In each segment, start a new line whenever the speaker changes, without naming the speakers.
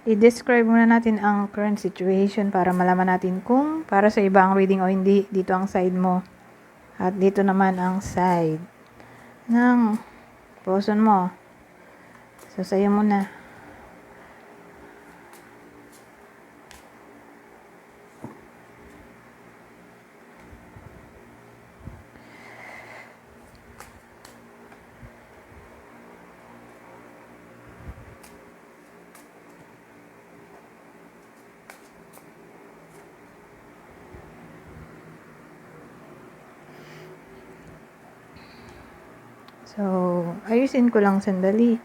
i-describe muna natin ang current situation para malaman natin kung para sa iba ang reading o hindi. Dito ang side mo. At dito naman ang side ng person mo. So, sa'yo muna. So, ayusin ko lang sandali.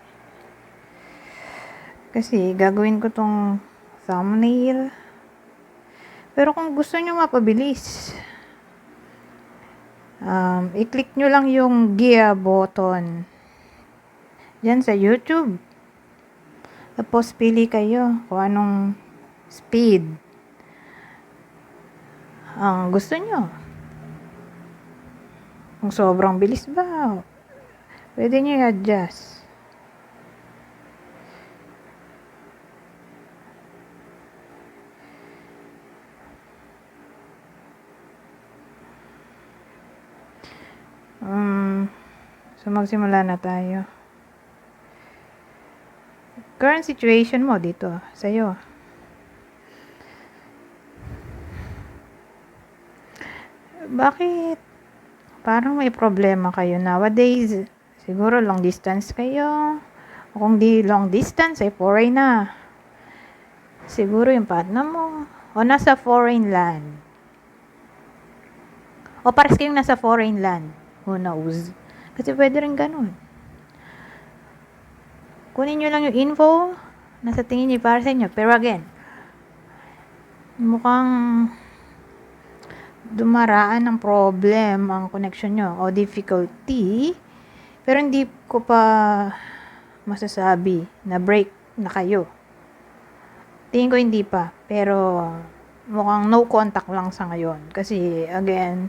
Kasi, gagawin ko tong thumbnail. Pero kung gusto nyo mapabilis, i-click nyo lang yung gear button. Diyan sa YouTube. Tapos, pili kayo kung anong speed ang gusto nyo. Kung sobrang bilis ba, pwede nyo i-adjust. So, magsimula na tayo. Current situation mo dito, sa'yo. Bakit parang may problema kayo nowadays? Siguro long distance kayo. O kung di long distance, ay foreign na. Siguro yung partner mo. O nasa foreign land. O pares kayong nasa foreign land. Who knows? Kasi pwede rin ganun. Kunin nyo lang yung info na sa tingin nyo para sa inyo. Pero again, mukhang dumaraan ng problem ang connection nyo o difficulty. Pero hindi ko pa masasabi na break na kayo. Tingin ko hindi pa. Pero mukhang no contact lang sa ngayon. Kasi again,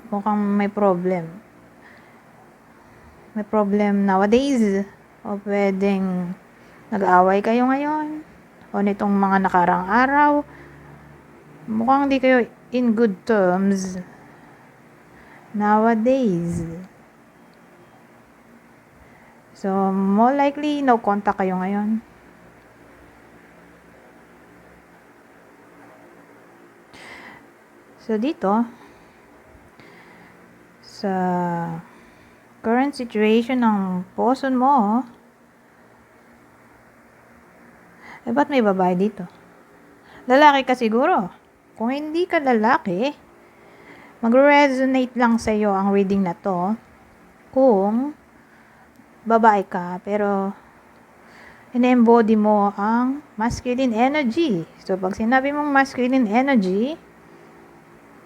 mukhang may problem. May problem nowadays. O pwedeng nag-aaway kayo ngayon. O nitong mga nakarang araw. Mukhang hindi kayo in good terms nowadays. So, more likely, no contact kayo ngayon. So, dito, sa current situation ng person mo, ba't may babae dito? Lalaki ka siguro. Kung hindi ka lalaki, mag-resonate lang sa'yo ang reading na to kung babae ka, pero in-embody mo ang masculine energy. So, pag sinabi mong masculine energy,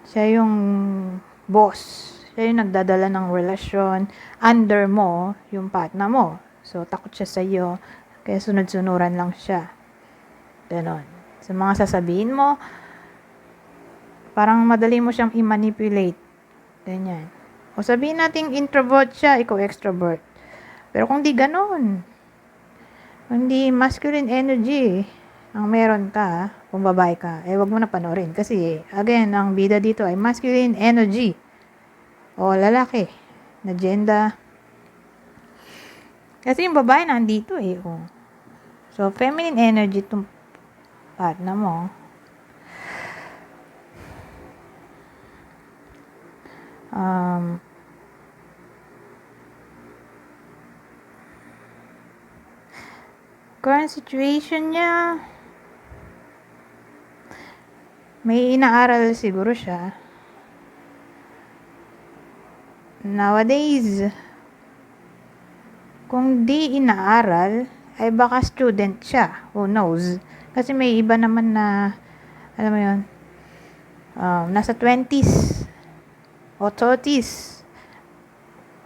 siya yung boss. Siya yung nagdadala ng relasyon. Under mo, yung partner mo. So, takot siya sa'yo. Kaya sunod-sunuran lang siya. Ganon. So, mga sasabihin mo, parang madali mo siyang i-manipulate. Ganyan. O sabihin natin introvert siya, ikaw extrovert. Pero kung di ganon, hindi masculine energy ang meron ka, kung babae ka, wag mo na panoorin. Kasi, again, ang bida dito ay masculine energy. O lalaki, na gender. Kasi yung babae nandito oh. So, feminine energy itong partner mo. Current situation niya, may inaaral siguro siya. Nowadays, kung di inaaral, ay baka student siya. Who knows? Kasi may iba naman na, alam mo yun, nasa 20s o 30s.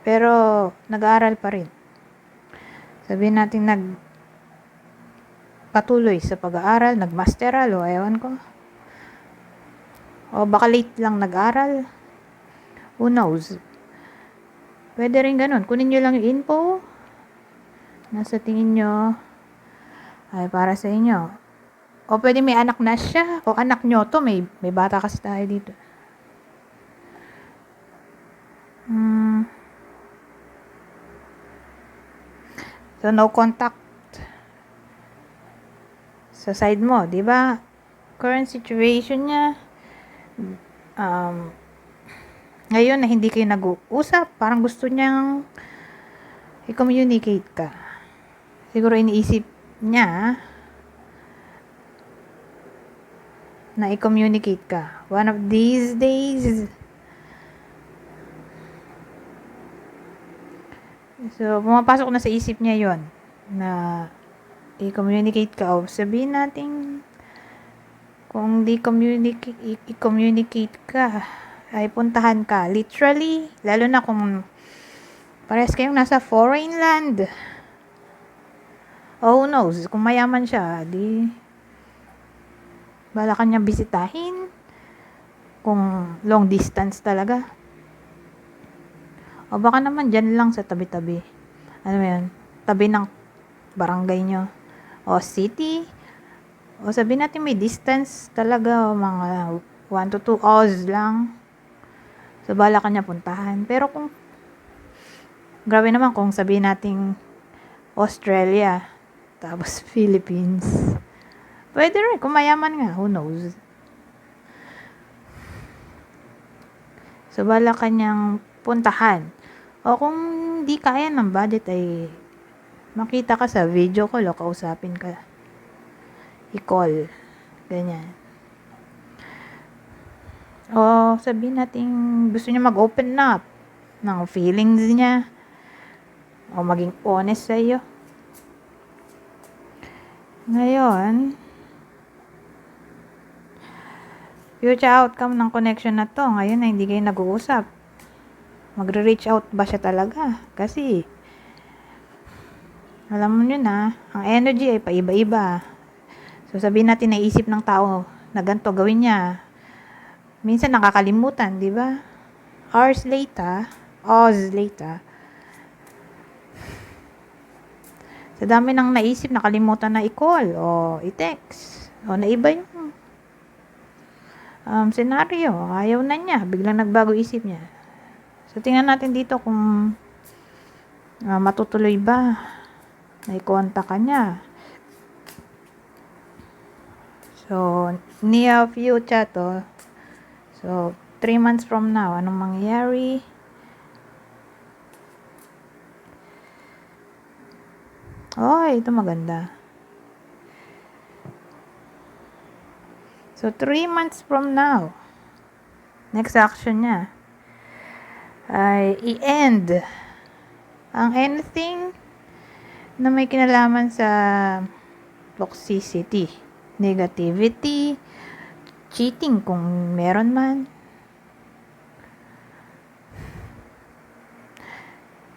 Pero, nag-aaral pa rin. Sabihin natin patuloy sa pag-aaral, nag-masteral o ewan ko. O baka late lang nag-aral. Who knows? Pwede rin ganun. Kunin nyo lang yung info. Nasa tingin nyo ay para sa inyo. O pwede may anak na siya, o anak nyo to, may bata kasi tayo dito. So, no contact sa side mo, di ba? Current situation niya, ngayon na hindi kayo nag-uusap, parang gusto niyang i-communicate ka. Siguro iniisip niya na i-communicate ka. One of these days. So, pumapasok na sa isip niya yon na i-communicate ka. O sabihin natin, kung di i-communicate ka, ay puntahan ka. Literally, lalo na kung parehas kayong nasa foreign land. Oh, who knows? Kung mayaman siya, di bala kanya bisitahin. Kung long distance talaga. O baka naman dyan lang sa tabi-tabi. Ano yun? Tabi ng barangay nyo. O city. O sabihin natin may distance talaga. Mga 1 to 2 hours lang. So bala kanya puntahan. Pero kung grabe naman kung sabihin natin Australia. Tapos Philippines. Pwede rin. Kung mayaman nga. Who knows? So bala kanyang puntahan. O kung di kaya ng budget ay makita ka sa video call o kausapin ka. I-call. Ganyan. O sabihin natin gusto niya mag-open up ng feelings niya. O maging honest sa iyo. Ngayon, future outcome ng connection na to. Ngayon na hindi kayo nag-uusap. Magre-reach out ba siya talaga? Kasi, alam mo nyo na, ang energy ay paiba-iba. So, sabihin natin naisip ng tao na ganito gawin niya. Minsan nakakalimutan, di ba? Hours later, sa dami ng naisip, nakalimutan na i-call o i-text. O naiba yung senaryo. Ayaw na niya. Biglang nagbago isip niya. So, tingnan natin dito kung matutuloy ba na i-contact ka niya. So, near future to. So, 3 months from now, anong mangyayari? Oh, ito maganda. So, 3 months from now, next action niya ay i-end ang anything na may kinalaman sa toxicity, negativity, cheating kung meron man.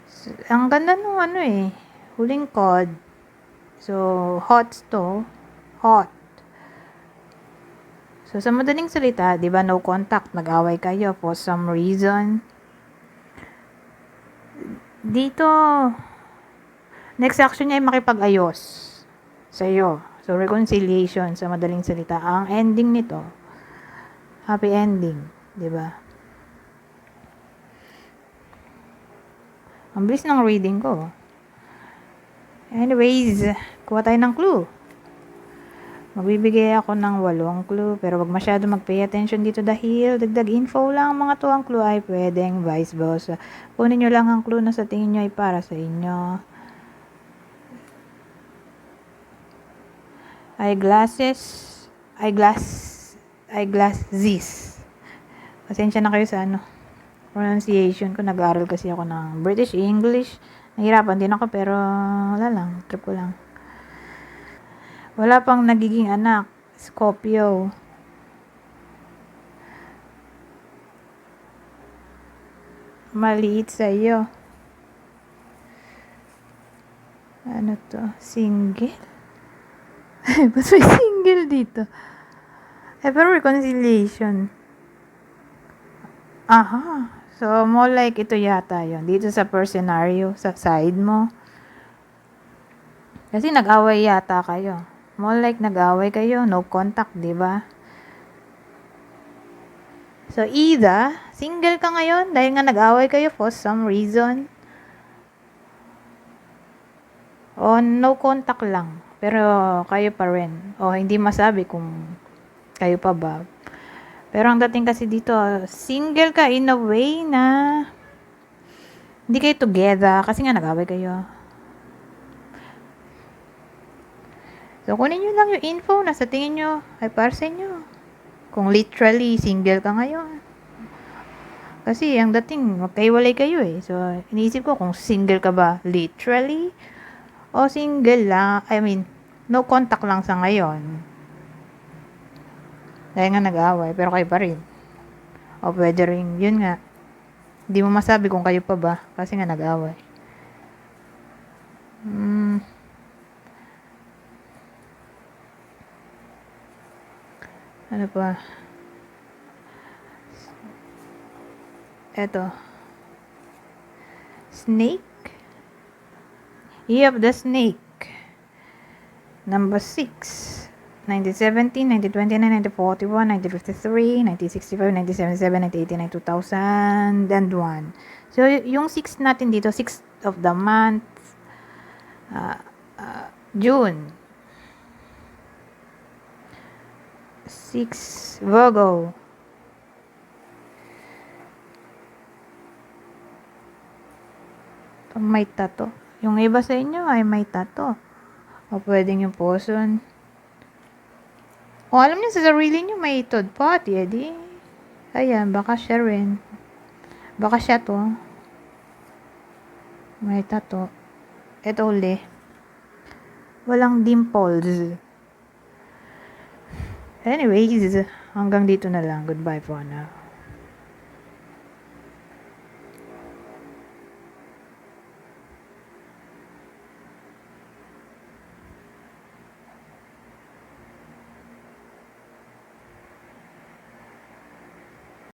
So, ang ganda nung huling card. So, hot. So, sa madaling salita, di ba, no contact, nag-away kayo for some reason. Dito, next action niya ay makipag-ayos sa iyo. So, reconciliation sa madaling salita. Ang ending nito, happy ending, di ba? Ang bilis ng reading ko. Anyways, kuha tayo ng clue. Magbibigay ako ng 8 clue, pero wag masyado mag-pay attention dito dahil dagdag info lang. Mga tuwang clue ay pwedeng vice versa. Kunin nyo lang ang clue na sa tingin nyo ay para sa inyo. Eyeglasses. Pasensya na kayo sa pronunciation ko. Nag-aaral kasi ako ng British English. Nahirapan din ako pero wala lang. Trip ko lang. Wala pang nagiging anak. Scorpio. Maliit sa iyo. Ano to? Single? Ba't may single dito? Pero reconciliation. Aha. So, more like ito yata yon dito sa first scenario, sa side mo. Kasi nag-away yata kayo. More like nag-away kayo, no contact, di ba? So, either, single ka ngayon dahil nga nag-away kayo for some reason, o no contact lang, pero kayo pa rin. O hindi masabi kung kayo pa ba. Pero ang dating kasi dito, single ka in a way na hindi kayo together kasi nga nag-away kayo. So, kunin nyo lang yung info na sa tingin nyo ay para sa inyo. Kung literally single ka ngayon. Kasi ang dating, magkaiwalay kayo eh. So, iniisip ko kung single ka ba literally o single lang, no contact lang sa ngayon. Dahil nga nag-away, pero kayo pa rin. O pwede rin, yun nga. Hindi mo masabi kung kayo pa ba kasi nga nag-away. Ano pa? Eto. Snake. Year of the Snake. Number 6. 1917, 1929, 1941, 1953, 1965, 1977, 1989, 2001. So, yung 6 natin dito, 6 of the month, June. 6, Virgo. May tato. Yung iba sa inyo ay may tato. O pwedeng yung person. O alam niyo sa sarili niyo may third party, edi. Ayan, baka siya rin. Baka siya to. May tato. Ito uli. Walang dimples. Anyways, hanggang dito na lang. Goodbye for now.